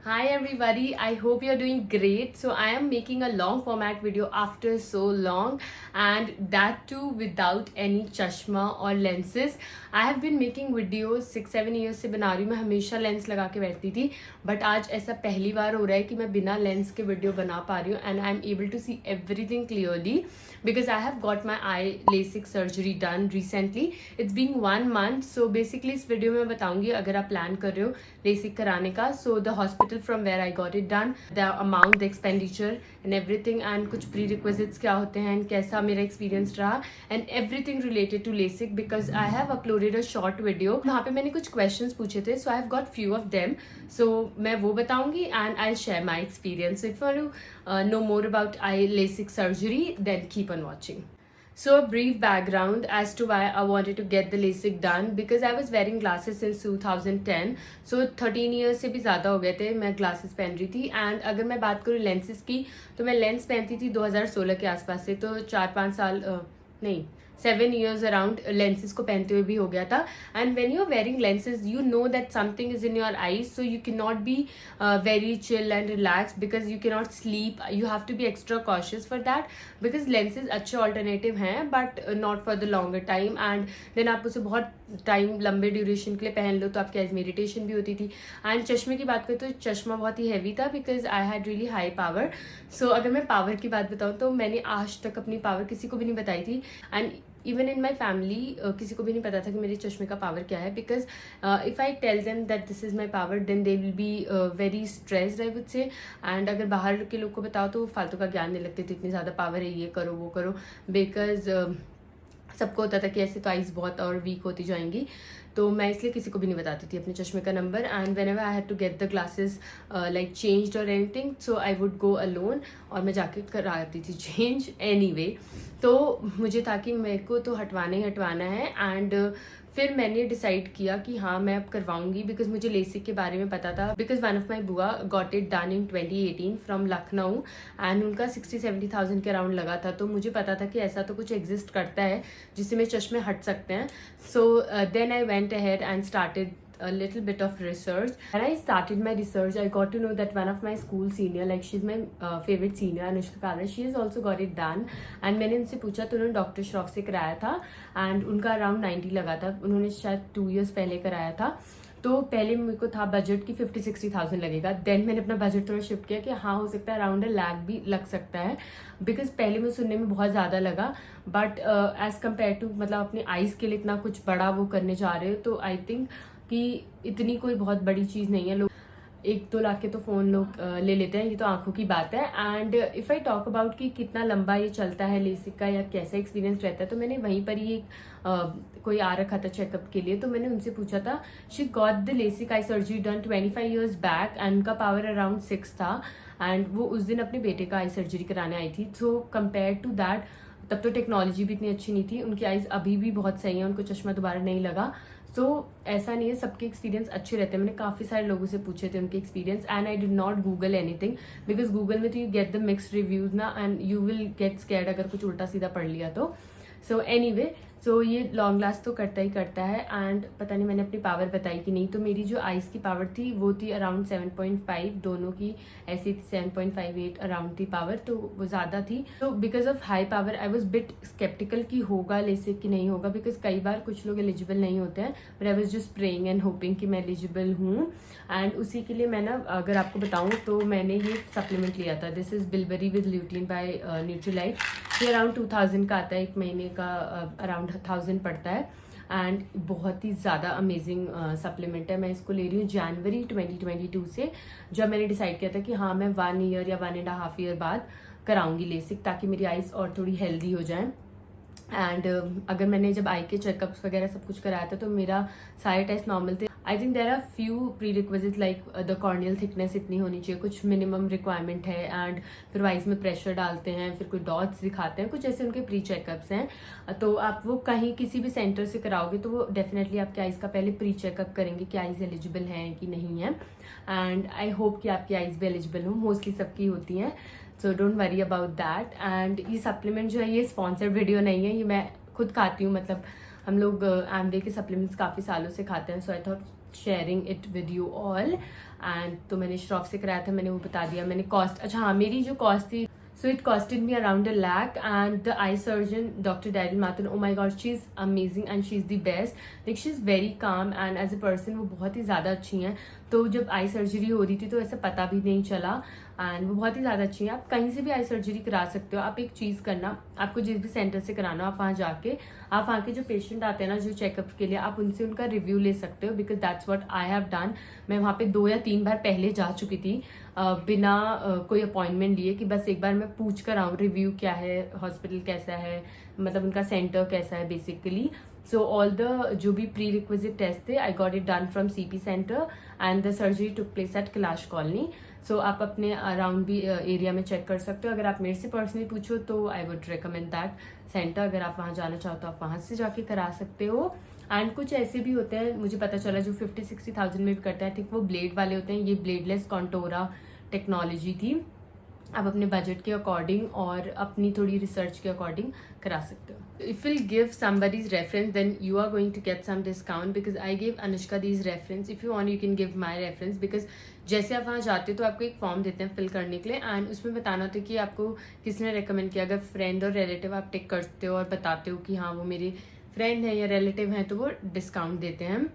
Hi everybody, I hope you're doing great. So I am making a long format video after so long, and that too without any chashma or lenses. I have been making videos 6-7 years से बना रही हूँ. मैं हमेशा lens लगा के बैठती थी, बट आज ऐसा पहली बार हो रहा है कि मैं बिना लेंस के वीडियो बना पा रही हूँ, and I am able to see everything clearly because I have got my eye LASIK surgery done recently. It's been 1 month. So basically इस वीडियो में बताऊंगी अगर आप प्लान कर रहे हो LASIK कराने का. So the hospital from where I got it done, the amount, the expenditure and everything, and कुछ prerequisites क्या होते हैं and कैसा मेरा experience रहा and everything related to LASIK because I have uploaded a short video. वहाँ पे मैंने कुछ questions पूछे थे, so I have got few of them. So मैं वो बताऊंगी and I'll share my experience. So if you want to know more about eye LASIK surgery, then keep on watching. So a brief background as to why I wanted to get the LASIK done because I was wearing glasses since 2010. So 13 years से भी ज़्यादा हो गए थे मैं glasses पहन रही थी. And अगर मैं बात करूँ lenses की तो मैं lens पहनती थी 2016 के आसपास से, तो 4-5 साल नहीं 7 years around lenses को पहनते हुए भी हो गया था. And when you're wearing lenses, you know that something is in your eyes, so you cannot be very chill and relaxed because you cannot sleep. You have to be extra cautious for that because lenses अच्छे alternative हैं but not for the longer time. And then आप उसे बहुत time लंबे duration के लिए पहन लो तो आपकी आइज में इरिटेशन भी होती थी. एंड चश्मे की बात करें तो चश्मा बहुत ही हैवी था because I had really high power. So अगर मैं पावर की बात बताऊँ तो मैंने आज तक अपनी पावर किसी को भी नहीं बताई थी. And even in my family किसी को भी नहीं पता था कि मेरे चश्मे का पावर क्या है because if I tell them that this is my power then they will be very stressed I would say. And अगर बाहर के लोग को बताओ तो फालतू का ज्ञान नहीं लगते थे, इतनी ज़्यादा पावर है, ये करो वो करो, बिकॉज सबको होता था कि ऐसे तो आइज़ बहुत और वीक होती जाएंगी. तो मैं इसलिए किसी को भी नहीं बताती थी अपने चश्मे का number. And whenever I had to get the glasses like changed और anything, so I would go alone और मैं जाके कराती थी चेंज एनीवे. तो मुझे था कि मेरे को तो हटवाना ही हटवाना है. एंड फिर मैंने डिसाइड किया कि हाँ मैं अब करवाऊंगी बिकॉज मुझे लेसिक के बारे में पता था बिकॉज वन ऑफ माई बुआ got it done in 2018 from Lucknow and उनका 60-70,000 के अराउंड लगा था. तो मुझे पता था कि ऐसा तो कुछ एग्जिस्ट करता है जिससे मेरे चश्मे हट सकते हैं. So then I went ahead and started a little bit of research. When I started my research, I got to know that one of my school senior, like she's my favorite senior, Anushka Kala, she has also got it done. And मैंने उनसे पूछा तो उन्होंने doctor Shroff से कराया था and उनका around 90 लगा था. उन्होंने शायद 2 years पहले कराया था. तो पहले मेरे को था बजट की 50-60,000 लगेगा. देन मैंने अपना बजट थोड़ा शिफ्ट किया कि हाँ हो सकता है अराउंड 1 लाख भी लग सकता है बिकॉज पहले मुझे सुनने में बहुत ज़्यादा लगा. बट एज कम्पेयर टू मतलब अपनी आइज़ के लिए इतना कुछ बड़ा वो करने जा रहे हो तो आई थिंक कि इतनी कोई बहुत बड़ी चीज़ नहीं है. लोग 1-2 लाख के तो फ़ोन लोग ले लेते हैं, ये तो आंखों की बात है. And if I talk about कि कितना लंबा ये चलता है लेसिक का या कैसा एक्सपीरियंस रहता है, तो मैंने वहीं पर ही कोई आ रखा था चेकअप के लिए, तो मैंने उनसे पूछा था. She got the LASIK eye surgery done 25 years back and उनका पावर अराउंड 6 था. एंड वो उस दिन अपने बेटे का आई सर्जरी कराने आई थी. सो कंपेयर टू दैट तब तो टेक्नोलॉजी भी इतनी अच्छी नहीं थी. उनकी आइज़ अभी भी बहुत सही है, उनको चश्मा दोबारा नहीं लगा. सो ऐसा नहीं है, सबके एक्सपीरियंस अच्छे रहते हैं. मैंने काफ़ी सारे लोगों से पूछे थे उनके experience and I did not Google anything because Google में तो you get the mixed reviews ना and you will get scared अगर कुछ उल्टा सीधा पढ़ लिया तो. सो एनीवे, सो ये लॉन्ग लास्ट तो करता ही करता है. एंड पता नहीं मैंने अपनी पावर बताई कि नहीं, तो मेरी जो आइज़ की पावर थी वो थी अराउंड 7.5, दोनों की ऐसी थी 7.58 अराउंड थी पावर, तो वो ज़्यादा थी. तो because of high power I was bit skeptical कि होगा लेसिक कि नहीं होगा बिकॉज कई बार कुछ लोग एलिजिबल नहीं होते हैं. But I was just praying and hopping कि मैं एलिजिबल हूँ. एंड उसी के लिए मैं ना अगर आपको बताऊँ तो मैंने ये सप्लीमेंट लिया था. This is bilberry with lutein by Nutrilite. ये अराउंड 2000 का आता है, 1 महीने का अराउंड 1000 पड़ता है. एंड बहुत ही ज़्यादा अमेजिंग सप्लीमेंट है. मैं इसको ले रही हूँ जनवरी 2022 से, जब मैंने डिसाइड किया था कि हाँ मैं 1 year या 1.5 year बाद कराऊंगी लेसिक ताकि मेरी आइज़ और थोड़ी हेल्दी हो जाए. एंड अगर मैंने जब आई के चेकअप्स वगैरह सब कुछ कराया था तो मेरा सारे टेस्ट नॉर्मल थे. I think there are few prerequisite like the corneal thickness इतनी होनी चाहिए, कुछ मिनिमम रिक्वायरमेंट है. एंड फिर वाइज में प्रेशर डालते हैं, फिर कोई डॉट्स दिखाते हैं, कुछ ऐसे उनके प्री चेकअप्स हैं. तो आप वो कहीं किसी भी सेंटर से कराओगे तो वो डेफिनेटली आपकी आइज़ का पहले प्री चेकअप करेंगे कि आइज़ एलिजिबल हैं कि नहीं है. एंड आई होप कि आपकी आइज़ भी एलिजिबल हो, मोस्टली सबकी होती हैं. So don't worry about that. And ये सप्लीमेंट जो है ये स्पॉन्सर्ड वीडियो नहीं है, ये मैं खुद खाती हूँ. मतलब हम लोग एमवे के सप्लीमेंट्स काफ़ी सालों से खाते हैं. So I thought sharing it with you all. And तो मैंने श्रॉफ से कराया था, मैंने वो बता दिया। मैंने कॉस्ट, अच्छा हाँ, मेरी जो कॉस्ट थी, so it costed me around 1 lakh, and the eye surgeon Dr. Daryl Mathur, oh my god, she's amazing and she's the best, like she's very calm and as a person वो बहुत ही ज़्यादा अच्छी हैं। तो जब eye surgery हो रही थी तो ऐसा पता भी नहीं चला, एंड वो बहुत ही ज़्यादा अच्छी हैं। आप कहीं से भी आई सर्जरी करा सकते हो। आप एक चीज़ करना, आपको जिस भी सेंटर से कराना आप वहाँ जाके, आप वहाँ के जो पेशेंट आते हैं ना जो चेकअप के लिए, आप उनसे उनका रिव्यू ले सकते हो, because that's what I have done. मैं वहाँ पे 2 या 3 बार पहले जा चुकी थी बिना कोई अपॉइंटमेंट लिए, कि बस एक बार मैं पूछ कर आऊँ रिव्यू क्या है, हॉस्पिटल कैसा है, मतलब उनका सेंटर कैसा है बेसिकली। सो ऑल द जो भी प्री रिक्विजिट टेस्ट थे, I got it done from CP centre and the surgery took place at Kailash Colony. So आप अपने अराउंड भी एरिया में चेक कर सकते हो। अगर आप मेरे से पर्सनली पूछो तो I would recommend that centre. अगर आप वहाँ जाना चाहो तो आप वहाँ से जाके करा सकते हो। एंड कुछ ऐसे भी होते हैं, मुझे पता चला, जो 50-60,000 में भी करते हैं, आई थिंक वो ब्लेड वाले होते हैं। ये ब्लेडलेस कॉन्टोरा टेक्नोलॉजी थी। आप अपने बजट के अकॉर्डिंग और अपनी थोड़ी रिसर्च के अकॉर्डिंग करा सकते हो। If will give somebody's reference then you are going to get some discount because I gave Anushka these reference. If you want you can give my reference because जैसे आप वहाँ जाते हो तो आपको एक फॉर्म देते हैं फिल करने के लिए, एंड उसमें बताना होता है कि आपको किसने रेकमेंड किया। अगर फ्रेंड और रिलेटिव आप टिक करते हो और बताते हो कि हाँ वो मेरे फ्रेंड है या रिलेटिव हैं तो वो डिस्काउंट देते हैं।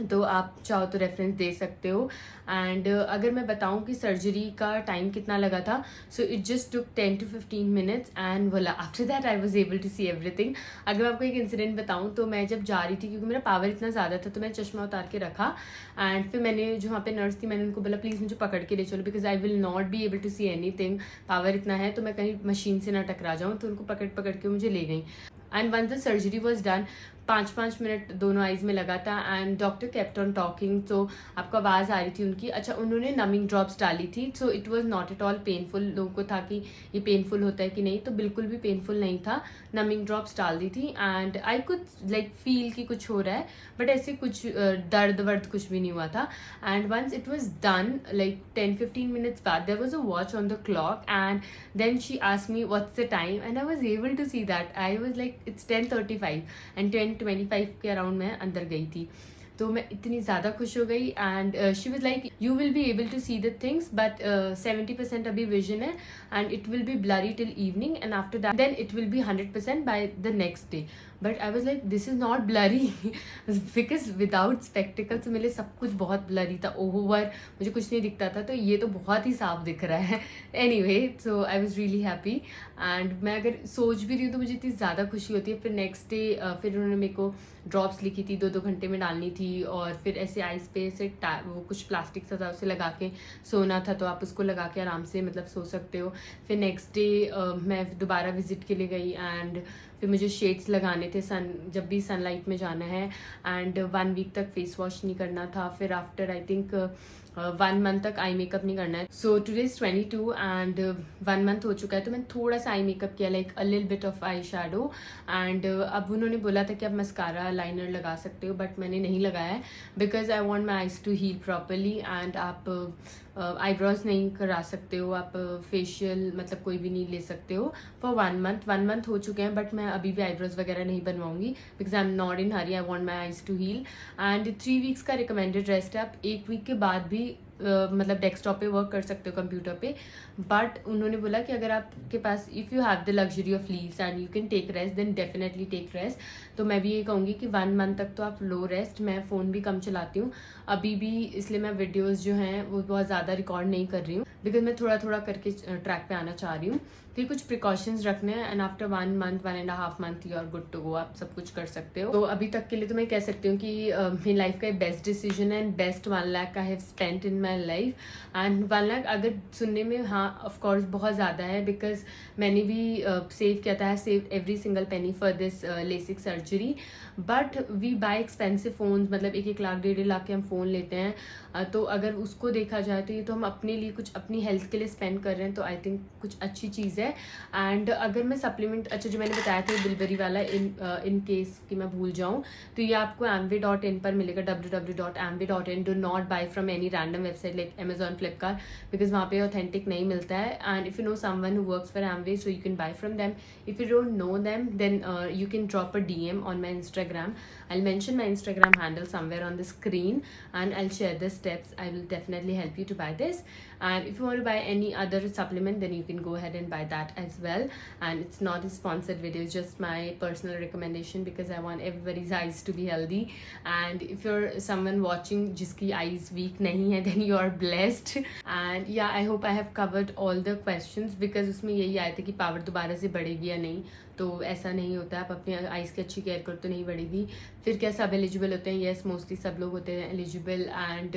तो आप चाहो तो रेफरेंस दे सकते हो। एंड अगर मैं बताऊं कि सर्जरी का टाइम कितना लगा था, so it just took 10 to 15 minutes and voila after that I was able to see everything. अगर मैं आपको एक इंसिडेंट बताऊं तो मैं जब जा रही थी, क्योंकि मेरा पावर इतना ज़्यादा था, तो मैं चश्मा उतार के रखा एंड फिर मैंने जो वहाँ पे नर्स थी मैंने उनको बोला प्लीज़ मुझे पकड़ के ले चलो because I will not be able to see anything. Power इतना है तो मैं कहीं मशीन से ना टकरा जाऊँ, तो उनको पकड़ पकड़ के मुझे ले गई। And once the surgery was done, 5-5 minute दोनों आइज में लगा था and doctor kept on talking. तो आपको आवाज़ आ रही थी उनकी। अच्छा, उन्होंने नमिंग ड्रॉप्स डाली थी, so it was not at all painful. लोगों को था कि ये पेनफुल होता है कि नहीं, तो बिल्कुल भी पेनफुल नहीं था। नमिंग ड्रॉप्स डाल दी थी and I could like feel कि कुछ हो रहा है, बट ऐसे कुछ दर्द वर्द कुछ भी नहीं हुआ था। And once it was done like 10-15 minutes बाद, there was a watch on the clock and then she asked me what's the time and I was able to see that. I was like it's 10:35 and 10:25 के around मैं अंदर गई थी। तो मैं इतनी ज़्यादा खुश हो गई and she was like you will be able to see the things but 70% अभी विजन है and it will be blurry till evening and after that then it will be 100% by the next day. But I was like this is not blurry because without spectacles मेरे सब कुछ बहुत blurry था, over मुझे कुछ नहीं दिखता था, तो ये तो बहुत ही साफ दिख रहा है। Anyway, so I was really happy and मैं अगर सोच भी रही हूँ तो मुझे इतनी ज़्यादा खुशी होती है। फिर नेक्स्ट डे फिर उन्होंने मेरे को ड्रॉप्स लिखी थी, 2-2 घंटे में डालनी थी, और फिर ऐसे आइस पे से वो कुछ प्लास्टिक सा था उसे लगा के सोना था, तो आप उसको लगा के आराम से मतलब सो सकते हो। फिर नेक्स्ट डे मैं दोबारा विजिट के लिए गई एंड फिर मुझे शेड्स लगाने थे जब भी सनलाइट में जाना है, एंड 1 वीक तक फेस वॉश नहीं करना था। फिर आफ्टर आई थिंक 1 मंथ तक आई मेकअप नहीं करना है। So today is 22 and 1 month हो चुका है, तो मैंने थोड़ा सा आई मेकअप किया, like a little bit of eye shadow. And अब उन्होंने बोला था कि आप मस्कारा लाइनर लगा सकते हो, बट मैंने नहीं लगाया है because I want my eyes to heal properly. And आप आईब्रोज नहीं करा सकते हो, आप फेशियल मतलब कोई भी नहीं ले सकते हो फॉर 1 मंथ हो चुके हैं, बट मैं अभी भी आईब्रोज वगैरह नहीं बनवाऊंगी because I am not in hurry, I want my eyes to heal. And 3 weeks का रिकमेंडेड रेस्ट है। आप 1 वीक के बाद भी मतलब डेस्कटॉप पे वर्क कर सकते हो, कंप्यूटर पे, बट उन्होंने बोला कि अगर आपके पास if you have the luxury of leaves and you can take rest then definitely take rest. तो मैं भी ये कहूँगी कि 1 मंथ तक तो आप लो रेस्ट। मैं फ़ोन भी कम चलाती हूँ अभी भी, इसलिए मैं वीडियोज़ जो हैं वो बहुत ज़्यादा रिकॉर्ड नहीं कर रही हूँ बिकॉज मैं थोड़ा थोड़ा करके ट्रैक पे आना चाह रही हूँ। तो ये कुछ प्रिकॉशंस रखने हैं and after 1 month 1.5 month you are good to go, आप सब कुछ कर सकते हो। तो अभी तक के लिए तो मैं कह सकती हूँ कि मेरी लाइफ का बेस्ट डिसीजन है and best 1 lakh I have spent in my life. And 1 lakh अगर सुनने में हाँ ऑफकोर्स बहुत ज़्यादा है बिकॉज मैंने भी सेव किया था, save every single penny for this LASIK surgery, but we buy expensive phones, मतलब 1-1 लाख 1.5 लाख के हम फ़ोन लेते हैं। तो अगर उसको देखा जाए तो ये तो हम अपने लिए कुछ अपनी हेल्थ के लिए स्पेंड कर रहे हैं, तो आई थिंक कुछ अच्छी चीज़ है। एंड अगर मैं सप्लीमेंट, अच्छा जो मैंने बताया था बिलबरी वाला, इन केस कि मैं भूल जाऊँ, तो ये आपको amway.in पर मिलेगा, www.amway.in। Do not buy from any random website like Amazon, Flipkart, because वहाँ पे ऑथेंटिक नहीं मिलता है। And if you know someone who works for Amway, so you can buy from them. If you don't know them, then you can drop a DM on my Instagram. I'll mention my Instagram handle somewhere on the screen, and I'll share the steps. I will definitely help you to buy this. And if you want to buy any other supplement, then you can go ahead and buy that as well. And it's not a sponsored video, it's just my personal recommendation because I want everybody's eyes to be healthy. And if you're someone watching jiski eyes weak nahi hai, then you are blessed. And yeah, I hope I have covered all the questions, because उसमें यही आया था कि power दोबारा से बढ़ेगी या नहीं। तो ऐसा नहीं होता है, आप अपने आइज़ की अच्छी केयर करो तो नहीं बढ़ेगी। फिर क्या सब एलिजिबल होते हैं? येस, मोस्टली सब लोग होते हैं एलिजिबल। एंड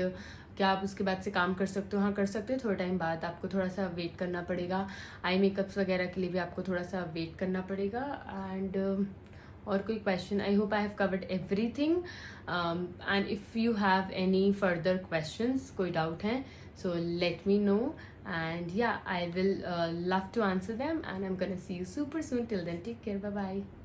क्या आप उसके बाद से काम कर सकते हो? हाँ, कर सकते हो। थोड़ा टाइम बाद आपको थोड़ा सा वेट करना पड़ेगा। आई मेकअप्स वगैरह के लिए भी आपको थोड़ा सा वेट करना पड़ेगा। एंड और कोई question? I hope I have covered everything. And if you have any further questions, कोई डाउट है, so let me know, and yeah, I will love to answer them, and I'm gonna see you super soon. Till then, take care, bye bye.